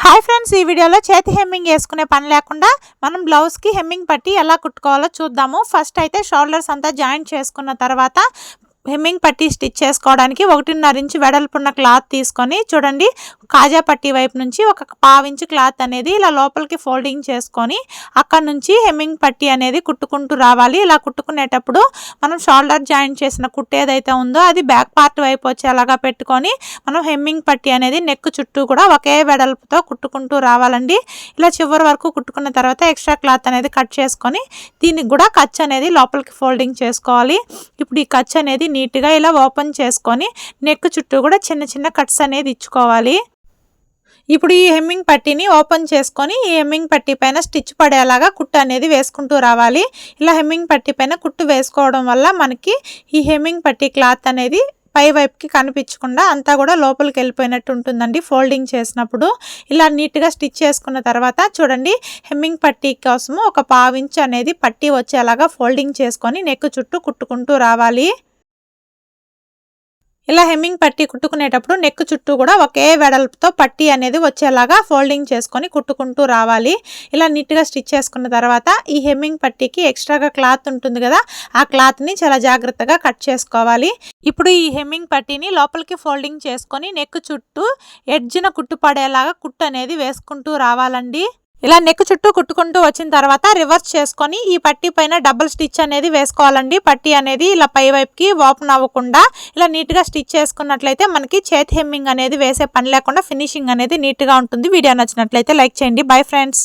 Hi friends, ఈ వీడియోలో చేతి హెమ్మింగ్ వేసుకునే పని లేకుండా మనం బ్లౌజ్కి హెమ్మింగ్ పట్టి ఎలా కుట్టుకోవాలో చూద్దాము. ఫస్ట్ అయితే షోల్డర్స్ అంతా జాయింట్ చేసుకున్న తర్వాత హెమ్మింగ్ పట్టి స్టిచ్ చేసుకోవడానికి 1.5 ఇంచ్ వెడల్పున్న క్లాత్ తీసుకొని చూడండి, కాజా పట్టి వైపు నుంచి ఒక 1/2 ఇంచ్ క్లాత్ అనేది ఇలా లోపలికి ఫోల్డింగ్ చేసుకొని అక్కడ నుంచి హెమ్మింగ్ పట్టి అనేది కుట్టుకుంటూ రావాలి. ఇలా కుట్టుకునేటప్పుడు మనం షోల్డర్ జాయింట్ చేసిన కుట్టు ఏదైతే ఉందో అది బ్యాక్ పార్ట్ వైపు వచ్చేలాగా పెట్టుకొని మనం హెమ్మింగ్ పట్టి అనేది నెక్ చుట్టూ కూడా ఒకే వెడల్పుతో కుట్టుకుంటూ రావాలండి. ఇలా చివరి వరకు కుట్టుకున్న తర్వాత ఎక్స్ట్రా క్లాత్ అనేది కట్ చేసుకొని దీనికి కూడా ఖర్చు అనేది లోపలికి ఫోల్డింగ్ చేసుకోవాలి. ఇప్పుడు ఈ ఖర్చు అనేది నీట్గా ఇలా ఓపెన్ చేసుకొని నెక్ చుట్టూ కూడా చిన్న చిన్న కట్స్ అనేది ఇచ్చుకోవాలి. ఇప్పుడు ఈ హెమ్మింగ్ పట్టీని ఓపెన్ చేసుకొని ఈ హెమ్మింగ్ పట్టీ పైన స్టిచ్ పడేలాగా కుట్టు అనేది వేసుకుంటూ రావాలి. ఇలా హెమ్మింగ్ పట్టీ పైన కుట్టు వేసుకోవడం వల్ల మనకి ఈ హెమ్మింగ్ పట్టీ క్లాత్ అనేది పై వైపుకి కనిపించకుండా అంతా కూడా లోపలికి వెళ్ళిపోయినట్టు ఉంటుందండి ఫోల్డింగ్ చేసినప్పుడు. ఇలా నీట్గా స్టిచ్ చేసుకున్న తర్వాత చూడండి, హెమ్మింగ్ పట్టీ కోసము ఒక 1/2 ఇంచ్ అనేది పట్టీ వచ్చేలాగా ఫోల్డింగ్ చేసుకొని నెక్ చుట్టూ కుట్టుకుంటూ రావాలి. ఇలా హెమ్మింగ్ పట్టీ కుట్టుకునేటప్పుడు నెక్ చుట్టూ కూడా ఒకే వెడల్పుతో పట్టీ అనేది వచ్చేలాగా ఫోల్డింగ్ చేసుకొని కుట్టుకుంటూ రావాలి. ఇలా నీట్గా స్టిచ్ చేసుకున్న తర్వాత ఈ హెమ్మింగ్ పట్టీకి ఎక్స్ట్రాగా క్లాత్ ఉంటుంది కదా, ఆ క్లాత్ని చాలా జాగ్రత్తగా కట్ చేసుకోవాలి. ఇప్పుడు ఈ హెమ్మింగ్ పట్టీని లోపలికి ఫోల్డింగ్ చేసుకొని నెక్ చుట్టూ ఎడ్జ్న కుట్టు పడేలాగా కుట్టు అనేది వేసుకుంటూ రావాలండి. ఇలా నెక్ చుట్టూ కుట్టుకుంటూ వచ్చిన తర్వాత రివర్స్ చేసుకొని ఈ పట్టీ పైన డబుల్ స్టిచ్ అనేది వేసుకోవాలండి. పట్టీ అనేది ఇలా పై వైపుకి ఓపెన్ అవ్వకుండా ఇలా నీట్గా స్టిచ్ చేసుకున్నట్లయితే మనకి చేతి హెమ్మింగ్ అనేది వేసే పని లేకుండా ఫినిషింగ్ అనేది నీట్గా ఉంటుంది. వీడియో నచ్చినట్లయితే లైక్ చేయండి. Bye friends.